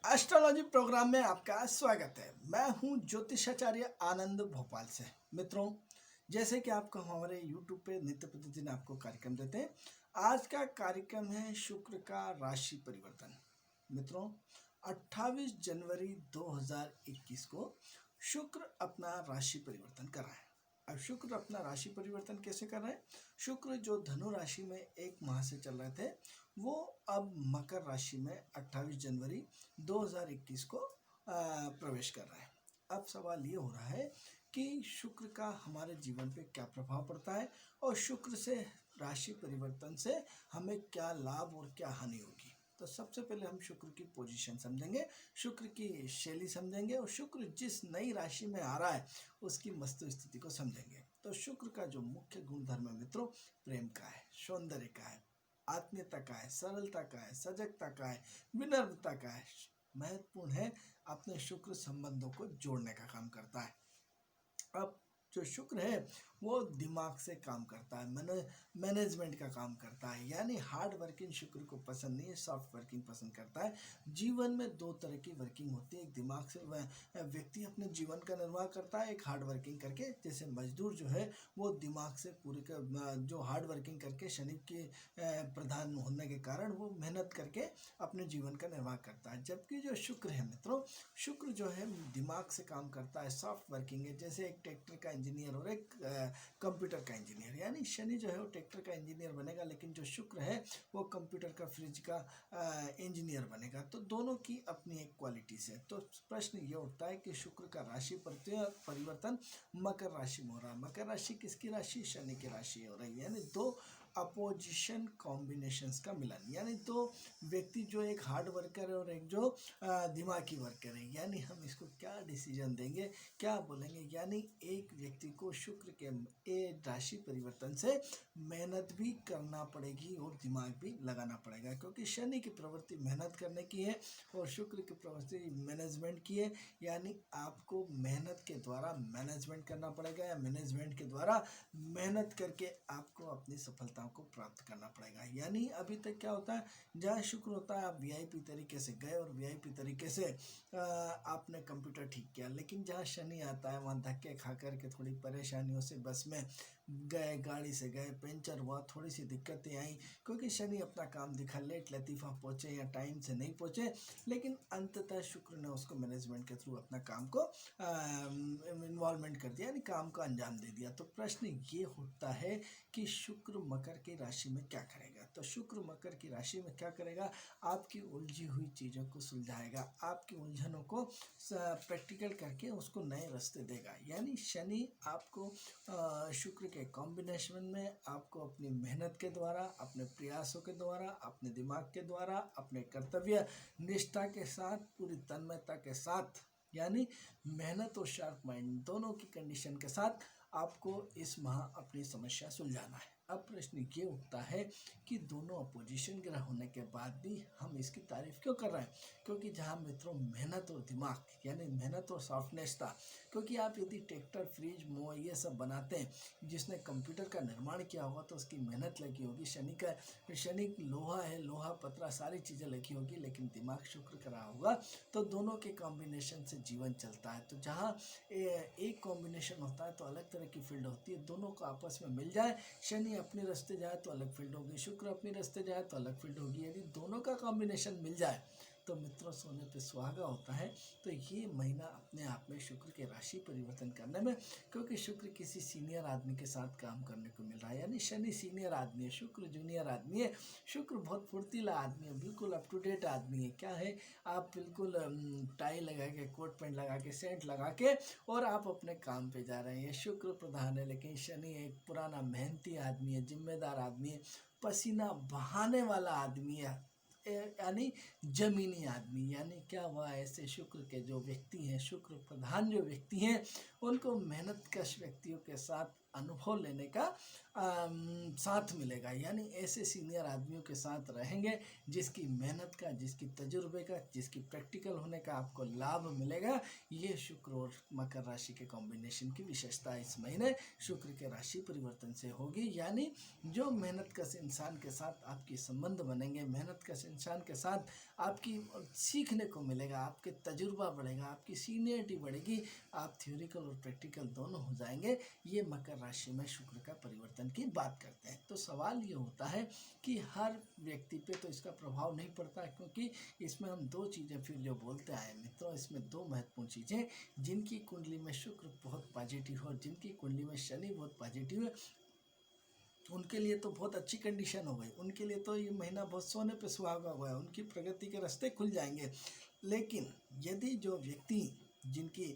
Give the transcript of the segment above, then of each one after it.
Astrology programme में आपका स्वागत है। मैं हूं ज्योतिषाचार्य आनंद भोपाल से। मित्रों, जैसे कि आपको हमारे YouTube पे नित्य प्रतिदिन आपको कार्यक्रम देते हैं, आज का कार्यक्रम है शुक्र का राशि परिवर्तन। मित्रों, 28 जनवरी 2021 को शुक्र अपना राशि परिवर्तन कर रहा है। अब शुक्र अपना राशि परिवर्तन कैसे कर रहे हैं? शुक्र जो धनु राशि में एक माह से चल रहे थे, वो अब मकर राशि में 28 जनवरी 2021 को प्रवेश कर रहा है। अब सवाल ये हो रहा है कि शुक्र का हमारे जीवन पे क्या प्रभाव पड़ता है और शुक्र से राशि परिवर्तन से हमें क्या लाभ और क्या हानि होगी। तो सबसे पहले हम शुक्र की पोजीशन समझेंगे, शुक्र की शैली समझेंगे और शुक्र जिस नई राशि में आ रहा है उसकी मस्तु स्थिति को समझेंगे। तो शुक्र का जो मुख्य गुणधर्म है मित्रों, प्रेम का है, सौंदर्य का है, आत्मीयता का है, सरलता का है, सजगता का है, विनम्रता का है। महत्वपूर्ण है, अपने शुक्र संबंधों को जोड़ने का काम करता है। अब जो शुक्र है वो दिमाग से काम करता है, मैनेजमेंट का काम करता है, यानी हार्ड वर्किंग शुक्र को पसंद नहीं है, सॉफ्ट वर्किंग पसंद करता है। जीवन में दो तरह की वर्किंग होती है, एक दिमाग से व्यक्ति अपने जीवन का निर्वाह करता है, एक हार्ड वर्किंग करके। जैसे मजदूर जो है वो दिमाग से पूरे जो हार्ड वर्किंग करके शनि के प्रधान होने के कारण वो मेहनत करके अपने जीवन का निर्वाह करता है। जबकि जो शुक्र है मित्रों, शुक्र जो है दिमाग से काम करता है, सॉफ्ट वर्किंग है। जैसे एक ट्रैक्टर का इंजीनियर और एक कंप्यूटर का इंजीनियर, यानी शनि जो है वो ट्रैक्टर का इंजीनियर बनेगा, लेकिन जो शुक्र है वो कंप्यूटर का फ्रिज का इंजीनियर बनेगा। तो दोनों की अपनी एक क्वालिटीज है। तो प्रश्न ये उठता है कि शुक्र का राशि परिवर्तन मकर राशि में हो रहा है। मकर राशि किसकी राशि? शनि की राशि हो रही है, यानी दो अपोजिशन कॉम्बिनेशंस का मिलन, यानी दो व्यक्ति जो एक हार्ड वर्कर है और एक जो दिमागी वर्कर है। यानी हम इसको क्या डिसीजन देंगे, क्या बोलेंगे? यानी एक व्यक्ति को शुक्र के राशि परिवर्तन से मेहनत भी करना पड़ेगी और दिमाग भी लगाना पड़ेगा, क्योंकि शनि की प्रवृत्ति मेहनत करने की है और शुक्र की प्रवृत्ति मैनेजमेंट की है। यानी आपको मेहनत के द्वारा मैनेजमेंट करना पड़ेगा या मैनेजमेंट के द्वारा मेहनत करके आपको अपनी सफलताओं को प्राप्त करना पड़ेगा। यानी अभी तक क्या होता है, जहाँ शुक्र होता है आप वीआईपी तरीके से गए और वीआईपी तरीके से आपने कंप्यूटर ठीक किया, लेकिन जहाँ शनि आता है वहाँ धक्के खा करके थोड़ी परेशानियों से बस में गए, गाड़ी से गए, पंचर हुआ, थोड़ी सी दिक्कतें आई, क्योंकि शनि अपना काम दिखा, लेट लतीफ़ा पहुँचे या टाइम से नहीं पहुँचे, लेकिन अंततः शुक्र ने उसको मैनेजमेंट के थ्रू अपना काम को इन्वॉल्वमेंट कर दिया, यानी काम को अंजाम दे दिया। तो प्रश्न ये उठता है कि शुक्र मकर की राशि में क्या करेगा? तो शुक्र मकर की राशि में क्या करेगा? आपकी उलझी हुई चीज़ों को सुलझाएगा, आपकी उलझनों को प्रैक्टिकल करके उसको नए रास्ते देगा। यानी शनि आपको शुक्र के कॉम्बिनेशन में आपको अपनी मेहनत के द्वारा, अपने प्रयासों के द्वारा, अपने दिमाग के द्वारा, अपने कर्तव्य निष्ठा के साथ, पूरी तन्मयता के साथ, यानी मेहनत और शार्प माइंड दोनों की कंडीशन के साथ आपको इस माह अपनी समस्या सुलझाना है। अब प्रश्न ये उठता है कि दोनों अपोजिशन ग्रह होने के बाद भी हम इसकी तारीफ क्यों कर रहे हैं? क्योंकि जहाँ मित्रों मेहनत और दिमाग, यानी मेहनत और सॉफ्टनेस था, क्योंकि आप यदि ट्रैक्टर, फ्रिज, मोह ये सब बनाते हैं, जिसने कंप्यूटर का निर्माण किया होगा तो उसकी मेहनत लगी होगी। शनि लोहा है, लोहा पतरा सारी चीज़ें लगी होगी, लेकिन दिमाग शुक्र का रहा होगा, तो दोनों के कॉम्बिनेशन से जीवन चलता है। तो जहाँ एक कॉम्बिनेशन होता है तो अलग तरह की फील्ड होती है, दोनों को आपस में मिल जाए, शनि अपने रास्ते जाए तो अलग फील्ड होगी, शुक्र अपने रास्ते जाए तो अलग फील्ड होगी। यदि दोनों का कॉम्बिनेशन मिल जाए तो मित्रों सोने पे सुहागा होता है। तो ये महीना अपने आप में शुक्र के राशि परिवर्तन करने में, क्योंकि शुक्र किसी सीनियर आदमी के साथ काम करने को मिल रहा है, यानी शनि सीनियर आदमी है, शुक्र जूनियर आदमी है। शुक्र बहुत फुर्तीला आदमी है, बिल्कुल अप टू डेट आदमी है। क्या है, आप बिल्कुल टाई लगा के, कोट पैंट लगा के, सेंट लगा के और आप अपने काम पे जा रहे हैं। शुक्र प्रधान है, लेकिन शनि एक पुराना मेहनती आदमी है, जिम्मेदार आदमी है, पसीना बहाने वाला आदमी है, यानी जमीनी आदमी। यानी क्या हुआ, ऐसे शुक्र के जो व्यक्ति हैं, शुक्र प्रधान जो व्यक्ति हैं, उनको मेहनत कश व्यक्तियों के साथ अनुभव लेने का साथ मिलेगा, यानी ऐसे सीनियर आदमियों के साथ रहेंगे जिसकी मेहनत का, जिसकी तजुर्बे का, जिसकी प्रैक्टिकल होने का आपको लाभ मिलेगा। ये शुक्र और मकर राशि के कॉम्बिनेशन की विशेषता इस महीने शुक्र के राशि परिवर्तन से होगी, यानी जो मेहनत कश इंसान के साथ आपके संबंध बनेंगे, मेहनत कश इंसान के साथ आपकी सीखने को मिलेगा, आपके तजुर्बा बढ़ेगा, आपकी सीनियरिटी बढ़ेगी, आप थ्योरिकल और प्रैक्टिकल दोनों हो जाएंगे। ये मकर राशि में शुक्र का परिवर्तन की बात करते हैं। तो सवाल ये होता है कि हर व्यक्ति पे तो इसका प्रभाव नहीं पड़ता, क्योंकि इसमें हम दो चीज़ें फिर जो बोलते आए मित्रों, इसमें दो महत्वपूर्ण चीज़ें, जिनकी कुंडली में शुक्र बहुत पॉजिटिव है और जिनकी कुंडली में शनि बहुत पॉजिटिव है, उनके लिए तो बहुत अच्छी कंडीशन हो गई, उनके लिए तो ये महीना बहुत सोने पे सुहागा हुआ है, उनकी प्रगति के रास्ते खुल जाएंगे। लेकिन यदि जो व्यक्ति जिनकी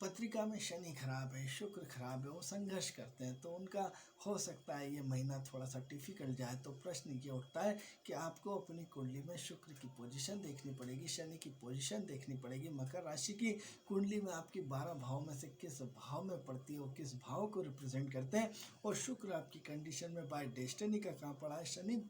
पत्रिका में शनि खराब है, शुक्र खराब है, वो संघर्ष करते हैं, तो उनका हो सकता है ये महीना थोड़ा सा डिफिकल्ट जाए। तो प्रश्न ये उठता है कि आपको अपनी कुंडली में शुक्र की पोजीशन देखनी पड़ेगी, शनि की पोजीशन देखनी पड़ेगी। मकर राशि की कुंडली में आपकी 12 भाव में से किस भाव में पड़ती है, वो किस भाव को रिप्रेजेंट करते हैं, और शुक्र आपकी कंडीशन में बाय डेस्टिनी का कहाँ पड़ा है, शनि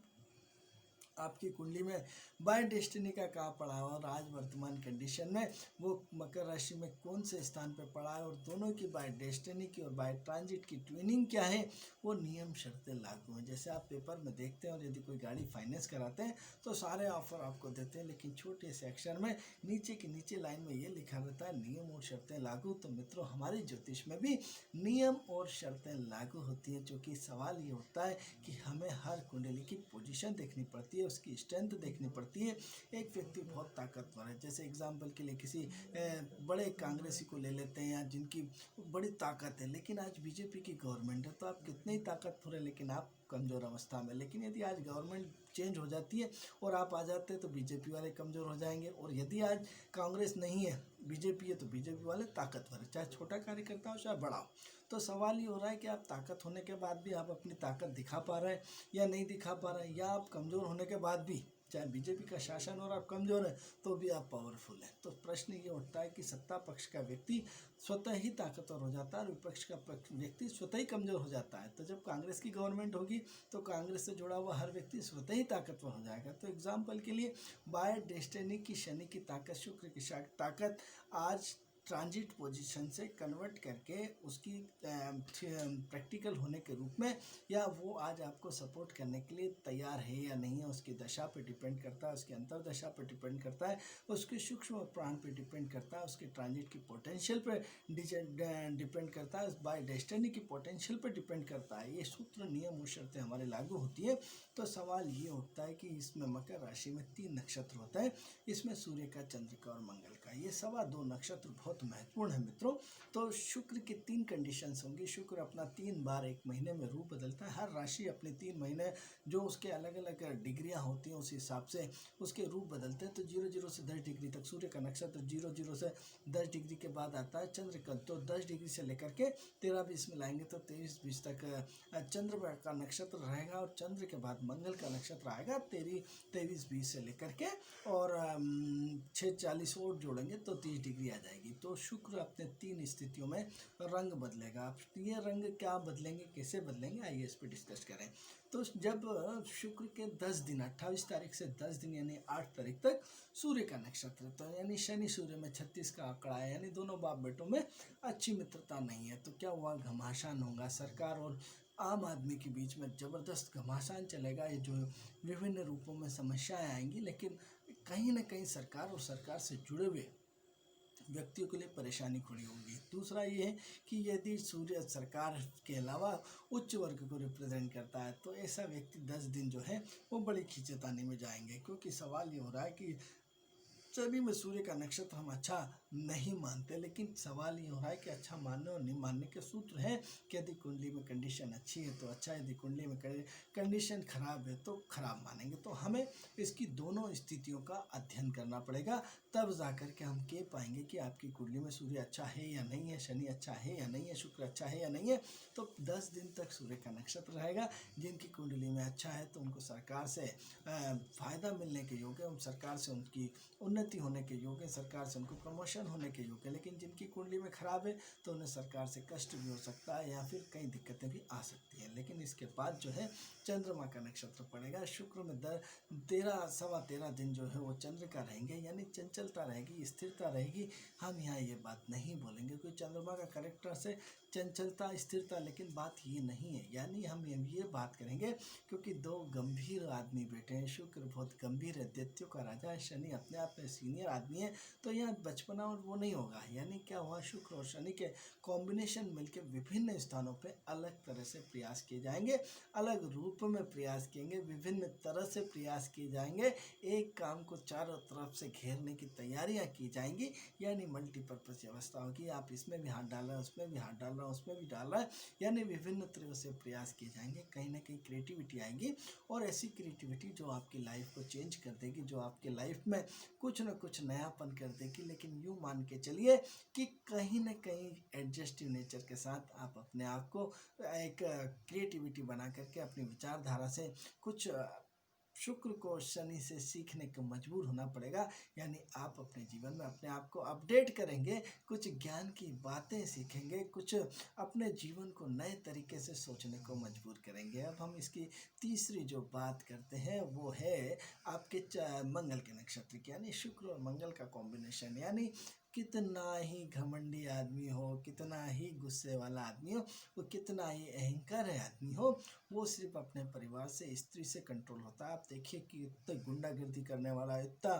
आपकी कुंडली में बाय डेस्टिनी का कहाँ पड़ा है, और आज वर्तमान कंडीशन में वो मकर राशि में कौन से स्थान पर पड़ा है, और दोनों की बाय डेस्टिनी की और बाय ट्रांजिट की ट्विनिंग क्या है, वो नियम शर्तें लागू हैं। जैसे आप पेपर में देखते हैं, और यदि कोई गाड़ी फाइनेंस कराते हैं तो सारे ऑफर आपको देते हैं, लेकिन छोटे से अक्षर में नीचे की नीचे लाइन में ये लिखा रहता है नियम और शर्तें लागू। तो मित्रों, हमारी ज्योतिष में भी नियम और शर्तें लागू होती हैं, जो कि सवाल ये होता है कि हमें हर कुंडली की पोजीशन देखनी पड़ती है, उसकी स्ट्रेंथ देखनी पड़ती है। एक व्यक्ति बहुत ताकतवर है, जैसे एग्जाम्पल के लिए किसी बड़े कांग्रेसी को ले लेते हैं, या जिनकी बड़ी ताकत है, लेकिन आज बीजेपी की गवर्नमेंट है, तो आप कितने ही ताकतवर है लेकिन आप कमज़ोर अवस्था में। लेकिन यदि आज गवर्नमेंट चेंज हो जाती है और आप आ जाते हैं, तो बीजेपी वाले कमज़ोर हो जाएंगे, और यदि आज कांग्रेस नहीं है, बीजेपी है, तो बीजेपी वाले ताकतवर है, चाहे छोटा कार्यकर्ता हो चाहे बड़ा हो। तो सवाल ये हो रहा है कि आप ताकत होने के बाद भी आप अपनी ताकत दिखा पा रहे हैं या नहीं दिखा पा रहे हैं, या आप कमज़ोर होने के बाद भी, चाहे बीजेपी का शासन और आप कमज़ोर हैं, तो भी आप पावरफुल हैं। तो प्रश्न ये उठता है कि सत्ता पक्ष का व्यक्ति स्वतः ही ताकतवर हो जाता है और विपक्ष का व्यक्ति स्वतः ही कमज़ोर हो जाता है। तो जब कांग्रेस की गवर्नमेंट होगी तो कांग्रेस से जुड़ा हुआ हर व्यक्ति स्वतः ही ताकतवर हो जाएगा। तो एग्जाम्पल के लिए बाय डेस्टिनी की शनि की ताकत, शुक्र की ताकत आज ट्रांजिट पोजीशन से कन्वर्ट करके उसकी प्रैक्टिकल होने के रूप में, या वो आज आपको सपोर्ट करने के लिए तैयार है या नहीं है, उसकी दशा पे डिपेंड करता है, उसकी अंतर्दशा पे डिपेंड करता है, उसके सूक्ष्म प्राण पे डिपेंड करता है, उसके ट्रांजिट की पोटेंशियल पे डिपेंड करता है, बाय डेस्टिनी की पोटेंशियल पे डिपेंड करता है। ये सूत्र, नियम और शर्तें हमारे लागू होती है। तो सवाल ये उठता है कि इसमें मकर राशि में 3 नक्षत्र होता है, इसमें सूर्य का, चंद्र का और मंगल का, ये सवा 2 नक्षत्र बहुत महत्वपूर्ण है मित्रों। तो शुक्र की 3 कंडीशंस होंगी। शुक्र अपना 3 बार एक महीने में रूप बदलता है, हर राशि अपने 3 महीने जो उसके अलग अलग डिग्रियां होती हैं उस हिसाब से उसके रूप बदलते हैं। तो 0 से 10 डिग्री तक सूर्य का नक्षत्र 0 से 10 डिग्री के बाद आता है। चंद्र का तो 10 डिग्री से लेकर के 13-20 में लाएंगे तो 23-20 तक चंद्र का नक्षत्र रहेगा, और चंद्र के बाद मंगल का नक्षत्र आएगा 23-20 से लेकर के, और 6-40 और जोड़ेंगे तो 30 डिग्री आ जाएगी। तो शुक्र अपने 3 स्थितियों में रंग बदलेगा। आप ये रंग क्या बदलेंगे, कैसे बदलेंगे, आइए इस पर डिस्कस करें। तो जब शुक्र के 10 दिन 28 तारीख से 10 दिन यानी 8 तारीख तक सूर्य का नक्षत्र, तो यानी शनि सूर्य में 36 का आंकड़ा है, यानी दोनों बाप बेटों में अच्छी मित्रता नहीं है। तो क्या हुआ, घमासान होगा, सरकार और आम आदमी के बीच में ज़बरदस्त घमासान चलेगा। ये जो विभिन्न रूपों में समस्याएं आएंगी, लेकिन कहीं ना कहीं सरकार और सरकार से जुड़े हुए व्यक्तियों के लिए परेशानी खड़ी होगी। दूसरा ये है कि यदि सूर्य सरकार के अलावा उच्च वर्ग को रिप्रेजेंट करता है, तो ऐसा व्यक्ति 10 दिन जो है वो बड़ी खींचतानी में जाएंगे, क्योंकि सवाल ये हो रहा है कि शनि में सूर्य का नक्षत्र हम अच्छा नहीं मानते, लेकिन सवाल ये हो रहा है कि अच्छा मानने और नहीं मानने के सूत्र हैं कि यदि कुंडली में कंडीशन अच्छी है तो अच्छा, यदि कुंडली में कंडीशन खराब है तो खराब मानेंगे। तो हमें इसकी दोनों स्थितियों का अध्ययन करना पड़ेगा, तब जाकर के हम कह पाएंगे कि आपकी कुंडली में सूर्य अच्छा है या नहीं है, शनि अच्छा है या नहीं है, शुक्र अच्छा है या नहीं है। तो 10 दिन तक सूर्य का नक्षत्र रहेगा। जिनकी कुंडली में अच्छा है तो उनको सरकार से फायदा मिलने के योग्य, सरकार से उनकी उन्नति उन्नति होने के योग है, सरकार से उनको प्रमोशन होने के योग है। लेकिन जिनकी कुंडली में खराब है तो उन्हें सरकार से कष्ट भी हो सकता है या फिर कई दिक्कतें भी आ सकती हैं। लेकिन इसके बाद जो है चंद्रमा का नक्षत्र पड़ेगा, शुक्र में 13 दिन जो है वो चंद्र का रहेंगे, यानी चंचलता रहेगी, स्थिरता रहेगी। हम यहाँ ये बात नहीं बोलेंगे कोई चंद्रमा का करेक्टर से चंचलता स्थिरता, लेकिन बात ये नहीं है। यानी हम ये बात करेंगे क्योंकि दो गंभीर आदमी बैठे हैं, शुक्र बहुत गंभीर है, दैत्यों का राजा है, शनि अपने आप में सीनियर आदमी है, तो यहाँ बचपना और वो नहीं होगा। यानी क्या हुआ, शुक्र और शनि के कॉम्बिनेशन मिलकर विभिन्न स्थानों पे अलग तरह से प्रयास किए जाएंगे, अलग रूप में प्रयास किएंगे, विभिन्न तरह से प्रयास किए जाएंगे, एक काम को चारों तरफ से घेरने की तैयारियां की जाएंगी। यानी मल्टीपर्पज अवस्था होगी, आप इसमें भी हाथ डाल रहे हैं, उसमें भी हाथ डाल रहा है, उसमें भी डाल रहा है, यानी विभिन्न तरह से प्रयास किए जाएंगे। कहीं ना कहीं क्रिएटिविटी आएगी और ऐसी क्रिएटिविटी जो आपकी लाइफ को चेंज कर देगी, जो आपके लाइफ में कुछ ना कुछ नयापन कर देगी। लेकिन यूँ मान के चलिए कि कहीं ना कहीं एडजस्टिव नेचर के साथ आप अपने आप को एक क्रिएटिविटी बना करके अपनी विचारधारा से कुछ शुक्र को शनि से सीखने को मजबूर होना पड़ेगा। यानी आप अपने जीवन में अपने आप को अपडेट करेंगे, कुछ ज्ञान की बातें सीखेंगे, कुछ अपने जीवन को नए तरीके से सोचने को मजबूर करेंगे। अब हम इसकी तीसरी जो बात करते हैं वो है आपके मंगल के नक्षत्र की, यानी शुक्र और मंगल का कॉम्बिनेशन। यानी कितना ही घमंडी आदमी हो, कितना ही गुस्से वाला आदमी हो, वो कितना ही अहंकार आदमी हो, वो सिर्फ अपने परिवार से, स्त्री से कंट्रोल होता है। आप देखिए कि इतना गुंडागिर्दी करने वाला, इतना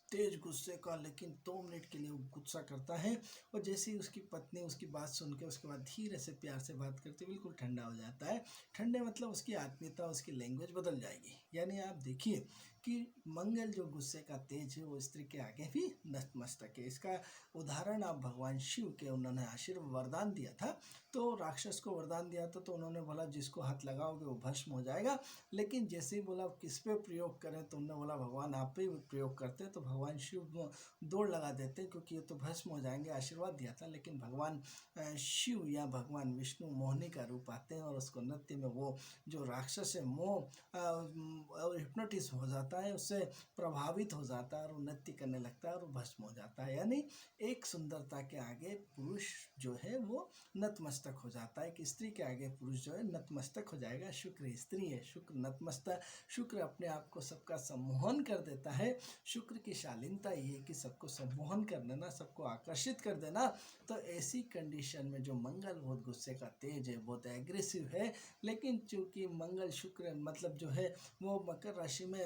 तेज गुस्से का, लेकिन 2 मिनट के लिए वो गुस्सा करता है और जैसे ही उसकी पत्नी उसकी बात सुन के उसके बाद धीरे से प्यार से बात करते बिल्कुल ठंडा हो जाता है। ठंडे मतलब उसकी आत्मीयता, उसकी लैंग्वेज बदल जाएगी। यानी आप देखिए कि मंगल जो गुस्से का तेज है वो स्त्री के आगे भी नतमस्तक है। इसका उदाहरण आप भगवान शिव के, उन्होंने आशीर्वाद वरदान दिया था, तो राक्षस को वरदान दिया था, तो उन्होंने बोला जिसको हाथ लगाओगे वो भस्म हो जाएगा। लेकिन जैसे ही बोला किस पे प्रयोग करें, तो उन्होंने बोला भगवान आप पे प्रयोग करते, तो भगवान शिव दौड़ लगा देते क्योंकि ये तो भस्म हो जाएंगे, आशीर्वाद दिया था। लेकिन भगवान शिव या भगवान विष्णु मोहिनी का रूप आते हैं और उसको नृत्य में वो जो राक्षस है मोह और हिप्नोटिस हो जाता है, उससे प्रभावित हो जाता है और वो नृत्य करने लगता है और वो भस्म हो जाता है। यानी एक सुंदरता के आगे पुरुष जो है वो नतमस्तक हो जाता है, कि स्त्री के आगे पुरुष जो है नतमस्तक हो जाएगा। शुक्र स्त्री है, शुक्र नतमस्तक, शुक्र अपने आप को सबका सम्मोहन कर देता है। शुक्र की शालीनता ये है कि सबको सम्मोहन कर देना, सबको आकर्षित कर देना। तो ऐसी कंडीशन में जो मंगल बहुत गुस्से का तेज है, बहुत एग्रेसिव है, लेकिन चूंकि मंगल शुक्र मतलब जो है वो मकर राशि में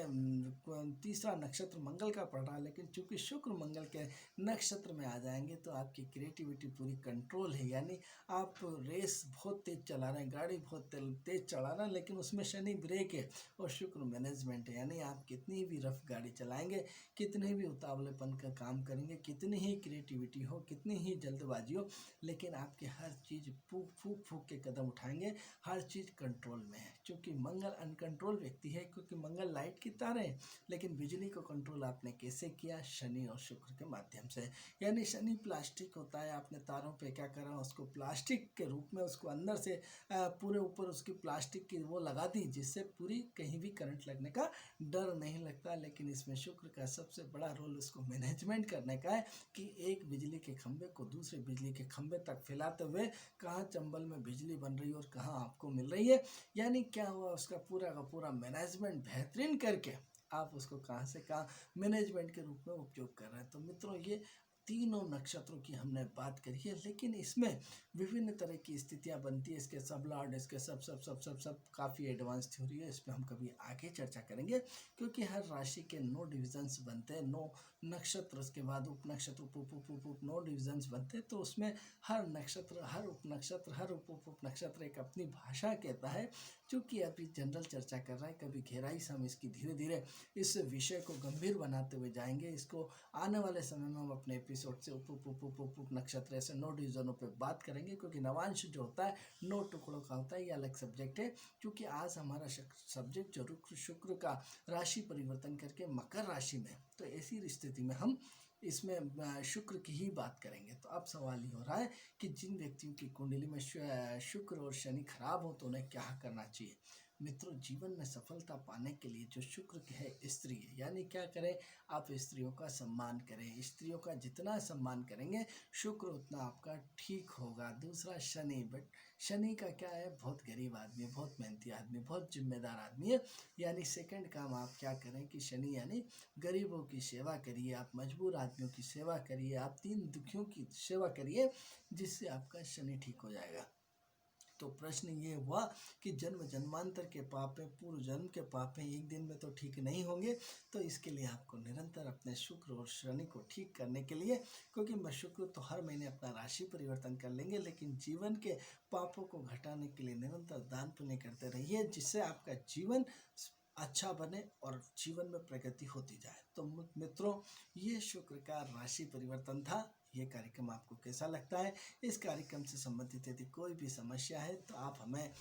तीसरा नक्षत्र मंगल का पड़ रहा है, लेकिन चूंकि शुक्र मंगल के नक्षत्र में आ जाएंगे तो आपकी क्रिएटिविटी पूरी कंट्रोल है। यानी आप रेस बहुत तेज चला रहे हैं, गाड़ी बहुत तेज चला रहे हैं, लेकिन उसमें शनि ब्रेक है और शुक्र मैनेजमेंट है। यानी आप कितनी भी रफ गाड़ी चलाएंगे, कितने भी उतावलेपन का काम करेंगे, कितनी ही क्रिएटिविटी हो, कितनी ही जल्दबाजी हो, लेकिन आपके हर चीज़ फूक फूक फूक के कदम उठाएंगे, हर चीज़ कंट्रोल में है। क्योंकि मंगल अनकंट्रोल व्यक्ति है, क्योंकि मंगल लाइट की तारे हैं, लेकिन बिजली को कंट्रोल आपने कैसे किया, शनि और शुक्र के माध्यम से। यानी शनि प्लास्टिक होता है, आपने तारों पे क्या करा, उसको प्लास्टिक के रूप में उसको अंदर से पूरे ऊपर उसकी प्लास्टिक की वो लगा दी, जिससे पूरी कहीं भी करंट लगने का डर नहीं लगता। लेकिन इसमें शुक्र का सबसे बड़ा रोल उसको मैनेजमेंट करने का है, कि एक बिजली के खंभे को दूसरे बिजली के खंभे तक फैलाते हुए कहाँ चंबल में बिजली बन रही है और कहाँ आपको मिल रही है। यानी क्या हुआ, उसका पूरा का पूरा मैनेजमेंट बेहतरीन करके आप उसको कहाँ से कहाँ मैनेजमेंट के रूप में उपयोग कर रहे हैं। तो मित्रों, ये तीनों नक्षत्रों की हमने बात करी है, लेकिन इसमें विभिन्न तरह की स्थितियां बनती है। इसके सब लॉर्ड, इसके सब सब सब सब सब काफ़ी एडवांस थ्योरी है, इस पर हम कभी आगे चर्चा करेंगे। क्योंकि हर राशि के 9 डिविजन्स बनते हैं, 9 नक्षत्र, उसके बाद उप नक्षत्र, उप 9 डिविजन्स बनते हैं। तो उसमें हर नक्षत्र, हर उप नक्षत्र, हर उप नक्षत्र एक अपनी भाषा कहता है। चूँकि अभी जनरल चर्चा कर रहा है, कभी गहराई से हम इसकी धीरे धीरे इस विषय को गंभीर बनाते हुए जाएंगे। इसको आने वाले समय में हम अपने एपिसोड से उप नक्षत्र ऐसे 9 डिवीजनों पे बात करेंगे, क्योंकि नवांश जो होता है 9 टुकड़ों का होता है, ये अलग सब्जेक्ट है। क्योंकि आज हमारा सब्जेक्ट जो शुक्र का राशि परिवर्तन करके मकर राशि में, तो ऐसी स्थिति में हम इसमें शुक्र की ही बात करेंगे। तो अब सवाल ये हो रहा है कि जिन व्यक्तियों की कुंडली में शुक्र और शनि खराब हो तो उन्हें क्या करना चाहिए। मित्रों, जीवन में सफलता पाने के लिए जो शुक्र की है स्त्री है, यानी क्या करें, आप स्त्रियों का सम्मान करें। स्त्रियों का जितना सम्मान करेंगे शुक्र उतना आपका ठीक होगा। दूसरा शनि, बट शनि का क्या है, बहुत गरीब आदमी है, बहुत मेहनती आदमी, बहुत जिम्मेदार आदमी है। यानी सेकंड काम आप क्या करें कि शनि यानी गरीबों की सेवा करिए, आप मजबूर आदमियों की सेवा करिए, आप तीन दुखियों की सेवा करिए, जिससे आपका शनि ठीक हो जाएगा। तो प्रश्न ये हुआ कि जन्म जन्मांतर के पाप है, पूर्व जन्म के पाप है, एक दिन में तो ठीक नहीं होंगे। तो इसके लिए आपको निरंतर अपने शुक्र और शनि को ठीक करने के लिए, क्योंकि मैं शुक्र तो हर महीने अपना राशि परिवर्तन कर लेंगे, लेकिन जीवन के पापों को घटाने के लिए निरंतर दान पुण्य करते रहिए, जिससे आपका जीवन अच्छा बने और जीवन में प्रगति होती जाए। तो मित्रों, ये शुक्र का राशि परिवर्तन था। ये कार्यक्रम आपको कैसा लगता है? इस कार्यक्रम से संबंधित यदि कोई भी समस्या है तो आप हमें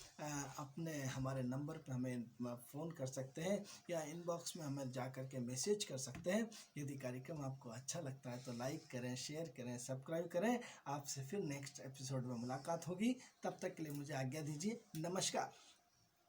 अपने हमारे नंबर पर हमें फ़ोन कर सकते हैं, या इनबॉक्स में हमें जा कर के मैसेज कर सकते हैं। यदि कार्यक्रम आपको अच्छा लगता है तो लाइक करें, शेयर करें, सब्सक्राइब करें। आपसे फिर नेक्स्ट एपिसोड में मुलाकात होगी। तब तक के लिए मुझे आज्ञा दीजिए। नमस्कार।